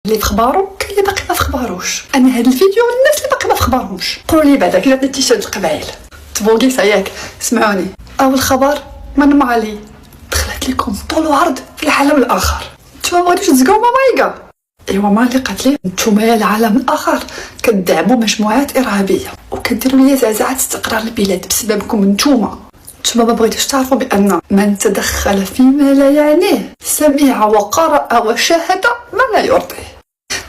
اللي في خبارو كاين اللي باقي ما في خباروش. انا هذا الفيديو الناس اللي باقي ما في خبارهمش. قولوا لي بعدا كي درتي تيشيرت القبايل تبوكيس ياك. اسمعوني، اول خبر من مالي دخلت لكم طول وعرض في العالم الاخر. نتوما ما غاديوش تزقوا مايكا. ايوا مالي قالت لي نتوما يا العالم الاخر كتدعموا مجموعات ارهابيه وكديروا لي زعزعه استقرار البلاد بسببكم نتوما ما بغيتوش تعرفوا بان من تدخل فيما لا يعنيه سمع وقرأ وشاهد ما لا يرضيه.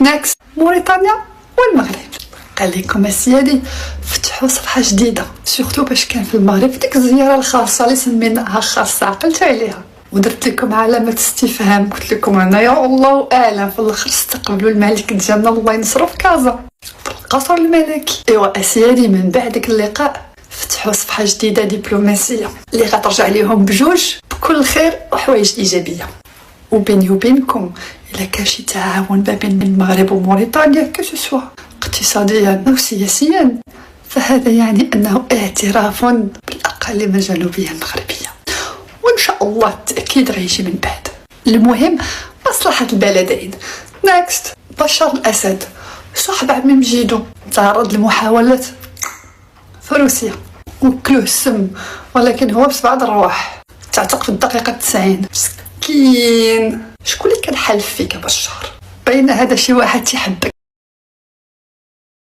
نيكست، موريتانيا والمغرب. قال لكم السيادي فتحوا صفحه جديده سورتو باش كان في المغرب ديك الزياره الخاصه اللي سميناها خاصه عقلت عليها ودرت لكم علامه استفهام. قلت لكم انا يا الله اعلم في الاخر استقبلوا الملك ديالنا الله ينصرو في كازا في القصر الملكي. ايوا اسيادي من بعد ديك اللقاء فتحوا صفحه جديده دبلوماسيه اللي غترجع ليهم بجوج بكل خير وحوايج ايجابيه. وبيني وبينكم الا كان شي تعاون ما بين المغرب وموريتانيا كسوا اقتصاديا او سياسيا فهذا يعني انه اعتراف بالاقاليم الجنوبيه المغربيه، وان شاء الله التاكيد غيجي من بعد. المهم مصلحه البلدين. نيكست، بشار الاسد صاحب عمي مجيدو تعرض لمحاولات في روسيا وكلوه السم ولكن هو بس بعد الرواح تعتق في الدقيقه 90. مسكين، شكون اللي كان حالف فيك يا بشار؟ باين هذا شي واحد تيحبك